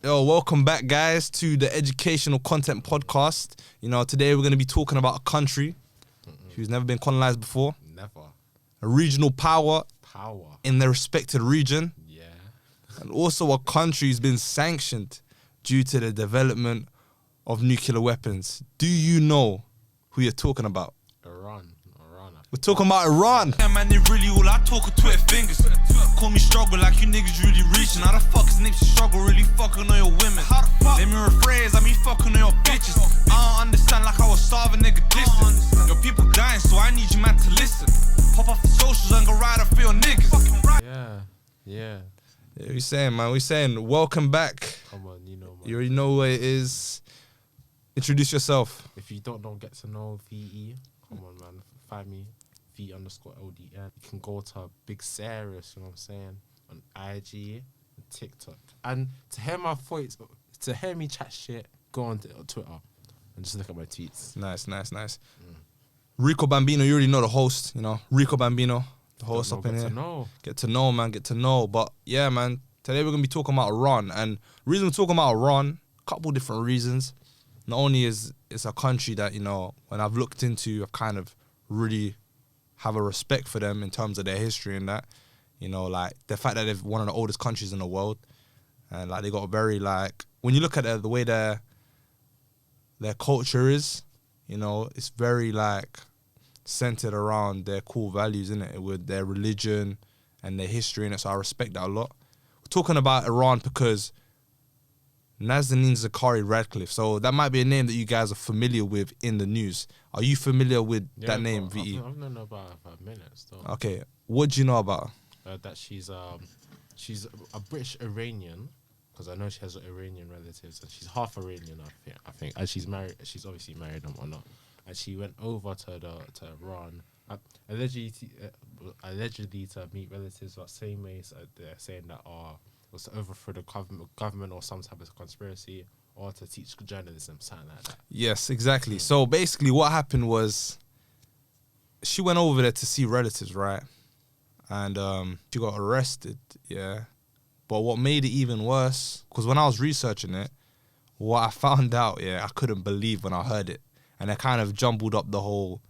Yo, welcome back, guys, to the Educational Content Podcast. You know, today we're going to be talking about a country who's never been colonized before. Never. A regional power Power. in their respected region. Yeah. And also a country who's been sanctioned due to the development of nuclear weapons. Do you know who you're talking about? Iran. We're talking about Iran. Yeah, man, they really all I talk are Twitter fingers. Call me struggle like you niggas really reaching. How the fuck is niggas struggle really fucking on your women? How the fuck? Let me rephrase, I mean fucking on your bitches. I don't understand like I was starving nigga distance. Your people dying, so I need you man to listen. Pop off the socials and go ride up for your niggas. Yeah. Yeah, we saying, man. We saying, welcome back. Come on, you know, man. You already know what it is. Introduce yourself. If you don't get to know VE, come on, man. Find me, V_LDN. You can go to Big Serious, you know what I'm saying, on IG and TikTok. And to hear my voice, to hear me chat shit, go on Twitter and just look at my tweets. Nice. Rico Bambino, you already know the host, you know. Rico Bambino, the host up in here. Get to know, man. Get to know. But yeah, man, today we're going to be talking about Iran. And the reason we're talking about Iran, a couple different reasons. Not only is it's a country that, you know, when I've looked into, I've kind of really have a respect for them in terms of their history and that. You know, like the fact that they're one of the oldest countries in the world. And like they got a very, like, when you look at the way their culture is, you know, it's very like centered around their core values, innit? With their religion and their history, and so I respect that a lot. We're talking about Iran because Nazanin Zaghari-Ratcliffe. So that might be a name that you guys are familiar with in the news. Are you familiar with that name, VE? I've known about her for a minute still. Okay, what do you know about her? That she's a British Iranian, because I know she has Iranian relatives, and she's half Iranian, I think. And she's married. She's obviously married and whatnot. And she went over to Iran, allegedly to meet relatives. But same way they're saying that was to overthrow the government or some type of conspiracy, or to teach journalism, something like that. Yes, exactly. So basically, what happened was she went over there to see relatives, right? And she got arrested, yeah. But what made it even worse, because when I was researching it, what I found out, yeah, I couldn't believe when I heard it. And I kind of jumbled up the whole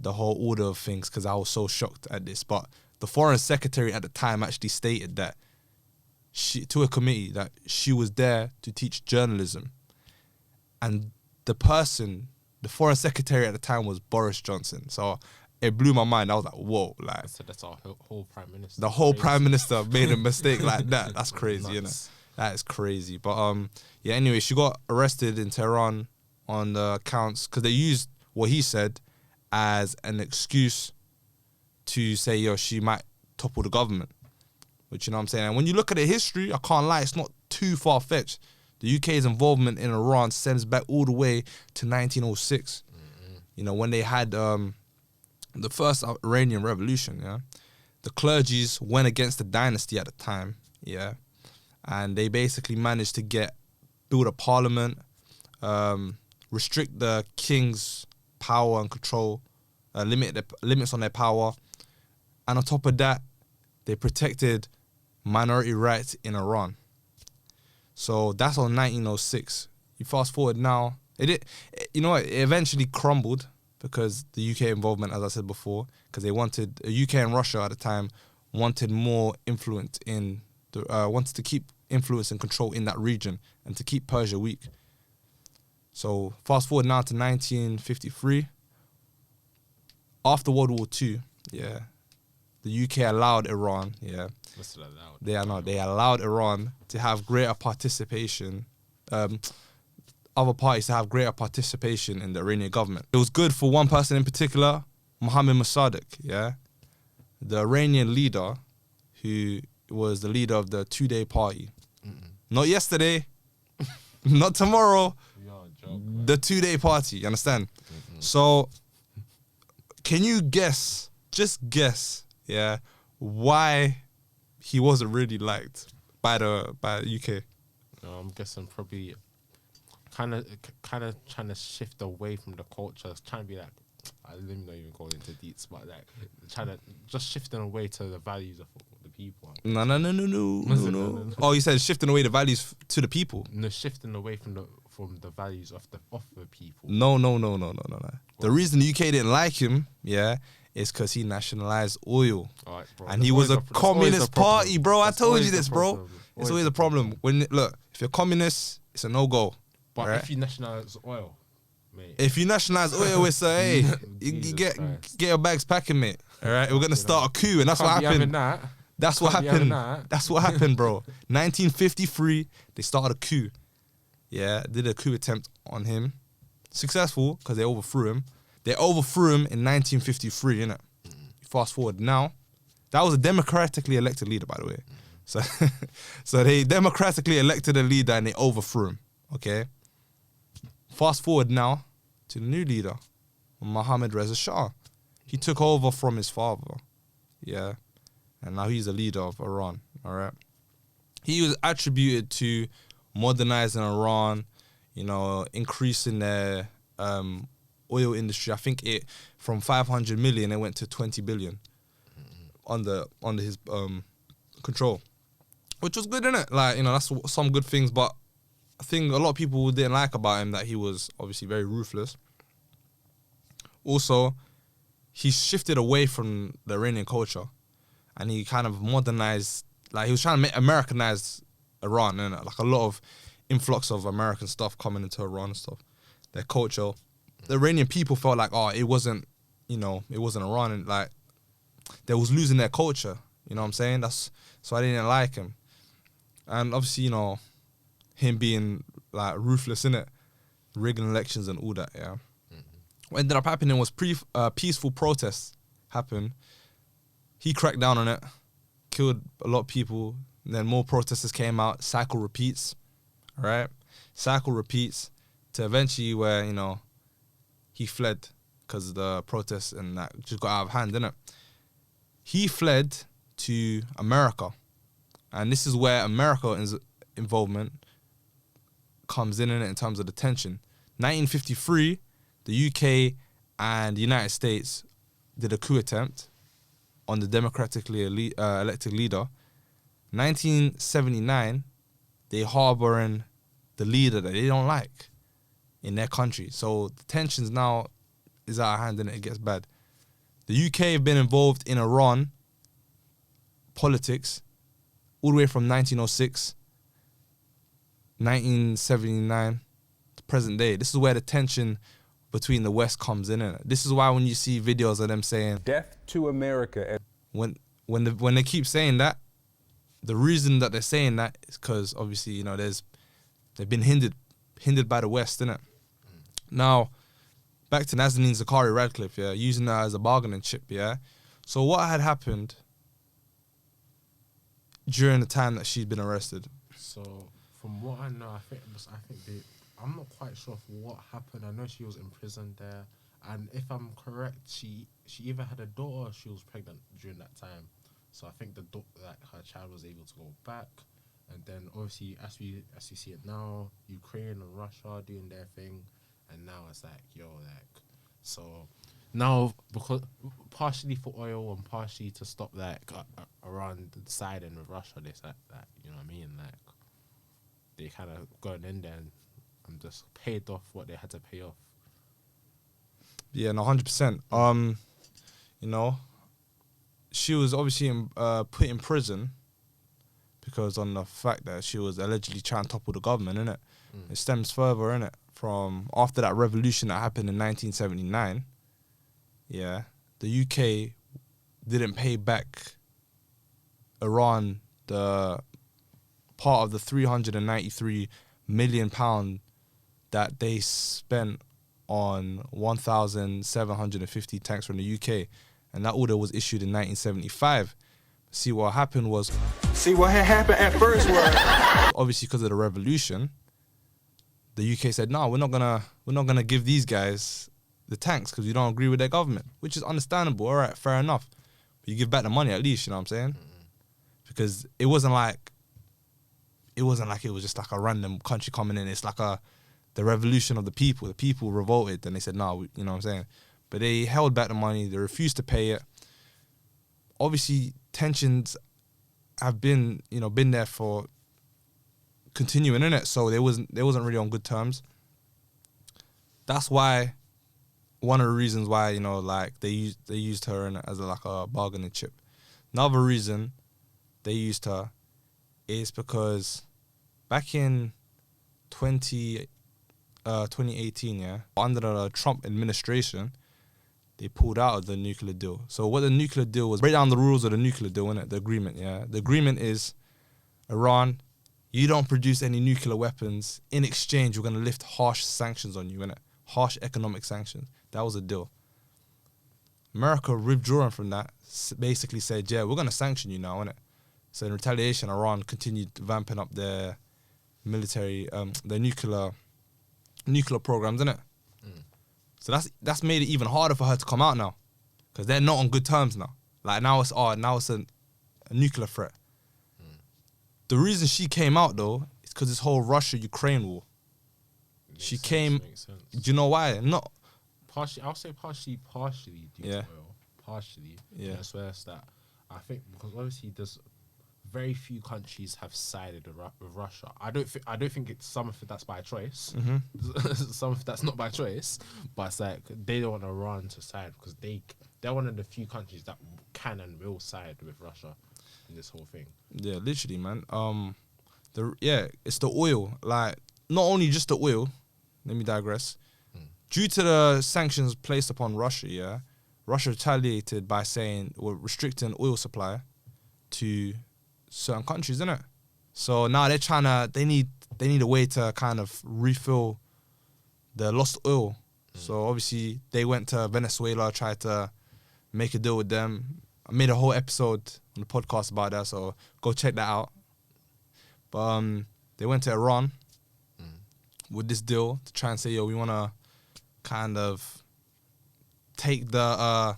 order of things because I was so shocked at this. But the foreign secretary at the time actually stated that to a committee that she was there to teach journalism. And the foreign secretary at the time was Boris Johnson. So it blew my mind. I was like, whoa, like. So that's our whole prime minister. The whole prime minister made a mistake like that. That's crazy, you know. That is crazy. But yeah, anyway, she got arrested in Tehran on the accounts because they used what he said as an excuse to say, yo, she might topple the government. Which, you know what I'm saying? And when you look at the history, I can't lie, it's not too far-fetched. The UK's involvement in Iran stems back all the way to 1906. You know, when they had the first Iranian revolution, yeah? The clergies went against the dynasty at the time, yeah? And they basically managed to build a parliament, restrict the king's power and control, limits on their power. And on top of that, they protected minority rights in Iran. So that's on 1906. You fast forward now, you know what, it eventually crumbled because the UK involvement, as I said before, because they wanted, UK and Russia at the time wanted more influence wanted to keep influence and control in that region and to keep Persia weak. So fast forward now to 1953. After World War II, yeah, the UK allowed Iran, yeah. They allowed Iran to have greater participation, other parties to have greater participation in the Iranian government. It was good for one person in particular, Mohammad Mossadegh, yeah. The Iranian leader who was the leader of the two-day party. Not yesterday, not tomorrow, the two-day party, you understand? So, can you just guess, yeah, why he wasn't really liked by the UK? I'm guessing probably kind of trying to shift away from the culture, trying to be like, I didn't even go into deets, but like trying to just shifting away to the values of the people. No. Oh, you said shifting away the values to the people. No, shifting away from the values of the people. No. The reason the UK didn't like him, is because he nationalized oil. All right, bro. And he was a communist party, bro. I told you this, bro. It's always a problem. If you're communist, it's a no-go. But right? if you nationalize oil, mate. If you nationalize oil, it's a, hey, you get your bags packing, mate. All right? We're going to start a coup, and that's what happened. That's what happened. That's what happened, bro. 1953, they started a coup. Yeah, did a coup attempt on him. Successful, because they overthrew him. They overthrew him in 1953, innit? Fast forward now. That was a democratically elected leader, by the way. So they democratically elected a leader and they overthrew him, okay? Fast forward now to the new leader, Mohammad Reza Shah. He took over from his father, yeah? And now he's the leader of Iran, all right? He was attributed to modernizing Iran, increasing their oil industry. I think from 500 million, it went to 20 billion under his control, which was good, innit? That's some good things, but I think a lot of people didn't like about him that he was obviously very ruthless. Also, he shifted away from the Iranian culture and he kind of modernized, he was trying to Americanize Iran, innit? Like a lot of influx of American stuff coming into Iran and stuff. Their culture. The Iranian people felt like, it wasn't Iran, and they was losing their culture. You know what I'm saying? So I didn't like him. And obviously, him being ruthless, innit? Rigging elections and all that, yeah. Mm-hmm. What ended up happening was peaceful protests happened. He cracked down on it, killed a lot of people. And then more protesters came out. Cycle repeats, right? Cycle repeats to eventually where, he fled because of the protests and that just got out of hand, didn't it? He fled to America. And this is where America's involvement comes in it in terms of the tension. 1953, the UK and the United States did a coup attempt on the democratically elected leader. 1979, they harboring the leader that they don't like in their country. So the tensions now is out of hand and it gets bad. The UK have been involved in Iran politics all the way from 1906, 1979 to present day. This is where the tension between the West comes in. This is why when you see videos of them saying death to America, when they keep saying that, the reason that they're saying that is because obviously they've been hindered by the West, innit? Now, back to Nazanin Zaghari-Ratcliffe, yeah, using that as a bargaining chip, yeah. So what had happened during the time that she'd been arrested? So from what I know, I'm not quite sure of what happened. I know she was imprisoned there, and if I'm correct, she either had a daughter or she was pregnant during that time. So I think her child was able to go back, and then obviously as we see it now, Ukraine and Russia doing their thing, and now it's so now because partially for oil and partially to stop around the side and with Russia, they said that, you know what I mean, they kind of going in there and just paid off what they had to pay off. Yeah, no, 100%. She was obviously put in prison because on the fact that she was allegedly trying to topple the government, innit? It stems further, innit? From after that revolution that happened in 1979, yeah, the UK didn't pay back Iran the part of the £393 million that they spent on 1,750 tanks from the UK. And that order was issued in 1975. See, what happened was... See, what had happened at first was... Obviously, because of the revolution, the UK said, no, we're not gonna give these guys the tanks because we don't agree with their government, which is understandable. All right, fair enough. But you give back the money at least, you know what I'm saying? Because it wasn't like it was just like a random country coming in. It's like the revolution of the people. The people revolted and they said, no, you know what I'm saying? But they held back the money. They refused to pay it. Obviously, tensions have been there for continuing in it, so they wasn't really on good terms. That's why one of the reasons why like they used her as like a bargaining chip. Another reason they used her is because back in 2018, yeah, under the Trump administration, they pulled out of the nuclear deal. So what the nuclear deal was, break down the rules of the nuclear deal, innit? The agreement, yeah. The agreement is, Iran, you don't produce any nuclear weapons. In exchange, we're going to lift harsh sanctions on you, innit? Harsh economic sanctions. That was a deal. America withdrawing from that basically said, yeah, we're going to sanction you now, innit? So in retaliation, Iran continued vamping up their military, their nuclear programs, innit? So that's made it even harder for her to come out now, because they're not on good terms now. Like now it's a nuclear threat. The reason she came out though is because this whole Russia-Ukraine war. She came. Do you know why? Not partially. I'll say partially due to oil. Partially. Yeah. That's where it's that. I think because obviously there's very few countries have sided with Russia. I don't think it's some of it that's by choice. Some of that's not by choice, but it's like they don't want Iran to side because they're one of the few countries that can and will side with Russia in this whole thing. Yeah, literally, man. It's the oil. Like not only just the oil. Let me digress. Due to the sanctions placed upon Russia, yeah, Russia retaliated by saying we're restricting oil supply to certain countries, innit? So now they need a way to kind of refill the lost oil. So obviously they went to Venezuela, tried to make a deal with them. I made a whole episode on the podcast about that, so go check that out. But they went to Iran with this deal to try and say, yo, we want to kind of take the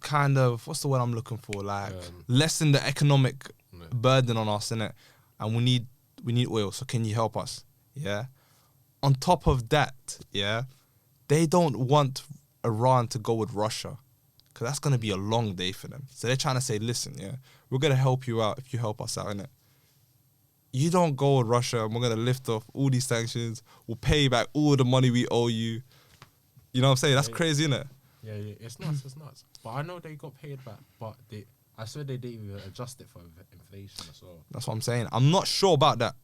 kind of, what's the word I'm looking for? Like lessen the economic burden on us, innit? And we need oil, so can you help us? Yeah. On top of that, yeah, they don't want Iran to go with Russia, because that's going to be a long day for them. So they're trying to say, listen, yeah, we're going to help you out if you help us out, innit? You don't go with Russia and we're going to lift off all these sanctions. We'll pay back all the money we owe you. You know what I'm saying? That's crazy, innit? Yeah, it's nuts. But I know they got paid back, but I swear they didn't even adjust it for inflation as well. That's what I'm saying. I'm not sure about that.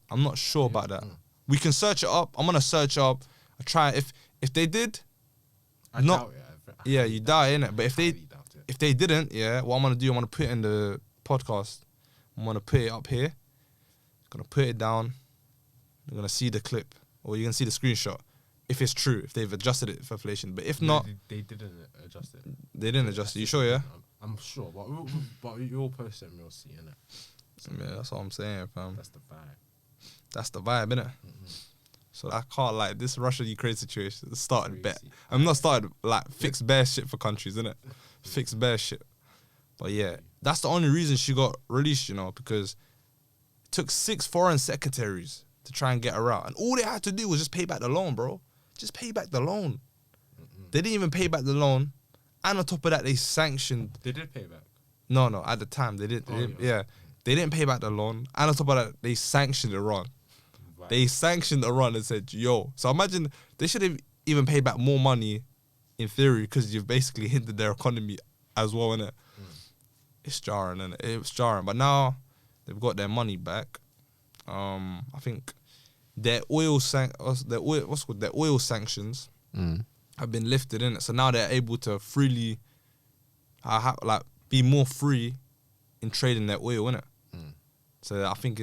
We can search it up. I'm going to search up. I try. If they did, I doubt it. Yeah, you doubt it, innit? But if they didn't, yeah, what I'm going to do, I'm going to put it in the podcast. I'm going to put it up here. Going to put it down. You're going to see the clip, or you can see the screenshot. If it's true, if they've adjusted it for inflation. But if not... They didn't adjust it. They didn't adjust it. You sure, yeah? I'm sure. But you'll post it and we'll see, innit? So yeah, that's what I'm saying, fam. That's the vibe. That's the vibe, innit? So I can't, like, this Russia-Ukraine situation started bet. I'm not started, like, fixed bare shit for countries, innit? Fixed bare shit. But yeah, that's the only reason she got released, because it took 6 foreign secretaries to try and get her out. And all they had to do was just pay back the loan, bro. Just pay back the loan. They didn't even pay back the loan. And on top of that, they sanctioned... They did pay back? No, at the time. They didn't. Yeah. They didn't pay back the loan. And on top of that, they sanctioned Iran. Right. They sanctioned Iran and said, yo. So imagine they should have even paid back more money in theory, because you've basically hindered their economy as well, innit? It's jarring, innit? It's jarring. But now they've got their money back. I think their oil sanctions have been lifted, innit? So now they're able to freely, be more free in trading their oil, innit? So I think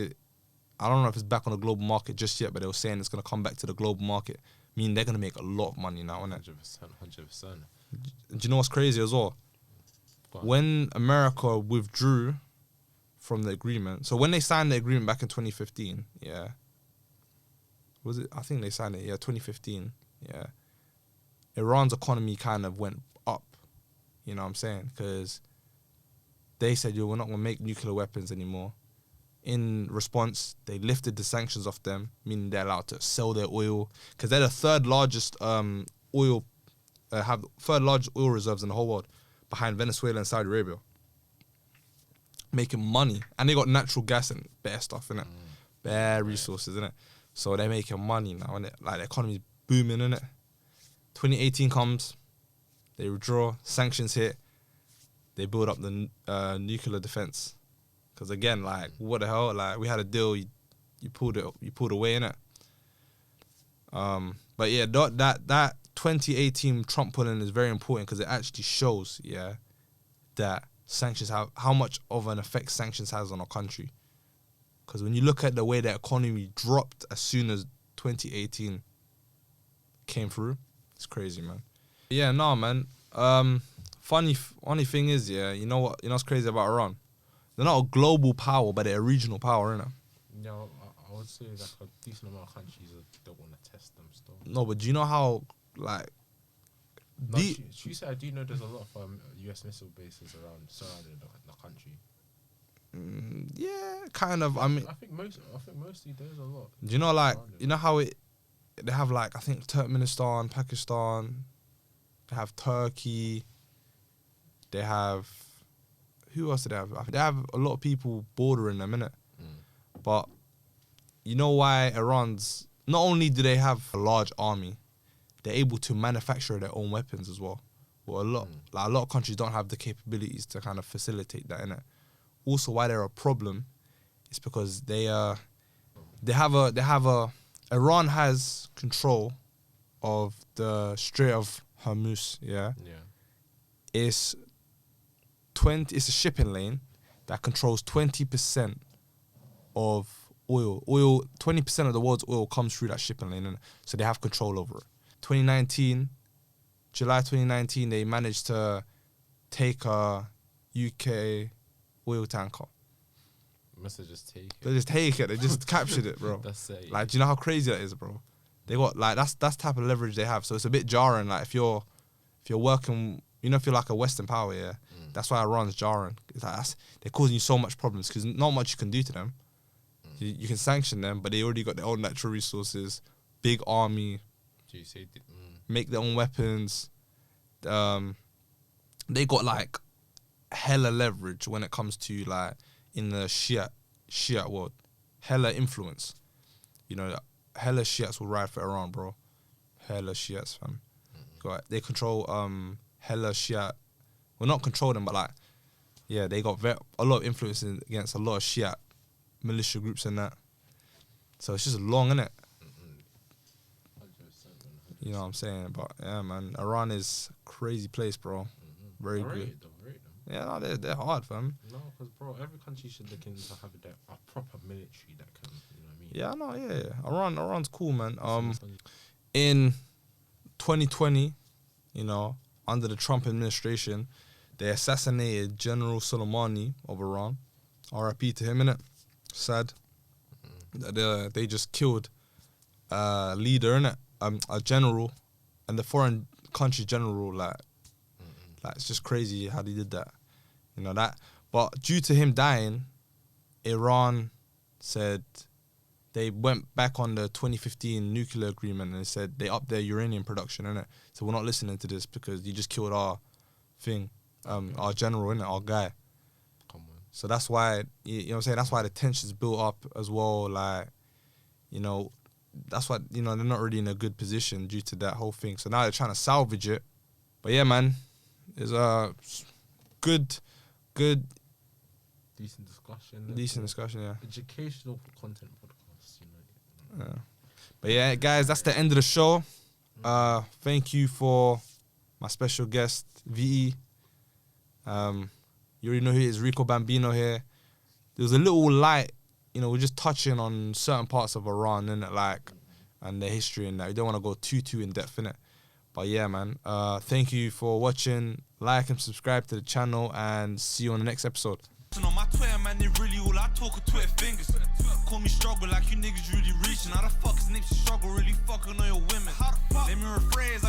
I don't know if it's back on the global market just yet, but they were saying it's going to come back to the global market. Meaning they're going to make a lot of money now, innit? 100%. Do you know what's crazy as well? When America withdrew from the agreement, so when they signed the agreement back in 2015, yeah, was it? I think they signed it, 2015, yeah. Iran's economy kind of went up, you know what I'm saying? Because they said, yo, we're not going to make nuclear weapons anymore. In response, they lifted the sanctions off them, meaning they're allowed to sell their oil, because they're the third largest third largest oil reserves in the whole world, behind Venezuela and Saudi Arabia. making money, and they got natural gas and bare stuff in it, bare resources in it. So they're making money now, innit? Like the economy's booming, innit? 2018 comes, they withdraw, sanctions hit, they build up the nuclear defense. Because again, like what the hell? Like we had a deal, you pulled away, innit? But yeah, that 2018 Trump pulling is very important because it actually shows, that sanctions have how much of an effect sanctions has on our country. Because when you look at the way the economy dropped as soon as 2018 came through, it's crazy, man. Yeah, no, man. Funny thing is, you know what's crazy about Iran? They're not a global power, but they're a regional power, innit? Yeah, I would say like a decent amount of countries don't want to test them still. No, but do you know how, like... No, she said, I do know there's a lot of US missile bases surrounding the country. Yeah, kind of. I mean... I think mostly there's a lot. Do you know, like, you know how they have, like, I think Turkmenistan, Pakistan, they have Turkey, they have... Who else do they have? I think they have a lot of people bordering them, innit? But you know why Iran's... Not only do they have a large army, they're able to manufacture their own weapons as well. Well, a lot of countries don't have the capabilities to kind of facilitate that, innit? Also, why they're a problem is because Iran has control of the Strait of Hormuz, It's a shipping lane that controls 20% of oil. 20% of the world's oil comes through that shipping lane, and so they have control over it. July 2019, they managed to take a UK oil tanker. Must have just taken it. They just take it. They just captured it, bro. That's it. Like, do you know how crazy that is, bro? They got like that's type of leverage they have. So it's a bit jarring. Like if you're working, if you're like a Western power, that's why Iran's jarring. It's like they're causing you so much problems because not much you can do to them. You can sanction them, but they already got their own natural resources, big army, make their own weapons. They got like hella leverage when it comes to like in the Shiite world, hella influence. Hella Shiites will ride for Iran, bro. Hella Shiites, fam. They control hella Shiite. Well, not control them, but like, they got a lot of influence against a lot of Shiite militia groups and that. So it's just long, innit? You know what I'm saying? But yeah, man, Iran is a crazy place, bro. Very good. Yeah, no, they're hard, fam. No, because bro, every country should look into having a proper military that can, you know what I mean? Yeah, no, Iran's cool, man. In 2020, under the Trump administration, they assassinated General Soleimani of Iran. R.I.P. to him, innit? Sad. They just killed a leader, innit? A general, and the foreign country general, like it's just crazy how they did that. That. But due to him dying, Iran said they went back on the 2015 nuclear agreement and they said they upped their uranium production, innit? So we're not listening to this because you just killed our thing, our general, innit? Our guy. Come on. So that's why, you know what I'm saying? That's why the tensions built up as well, like, that's why, they're not really in a good position due to that whole thing. So now they're trying to salvage it. But yeah, man, it's a good... Decent discussion, yeah. Educational content podcast, Yeah. But yeah, guys, that's the end of the show. Thank you for my special guest, VE. You already know who it is, Rico Bambino here. There was a little light, we're just touching on certain parts of Iran, innit, and the history and that. We don't want to go too in depth, innit. But yeah, man, thank you for watching. Like and subscribe to the channel, and see you on the next episode. On my Twitter, man, they really all I talk are Twitter fingers. Call me struggle like you niggas really reaching. How the fuck is niggas struggle really fucking on your women? Let me rephrase,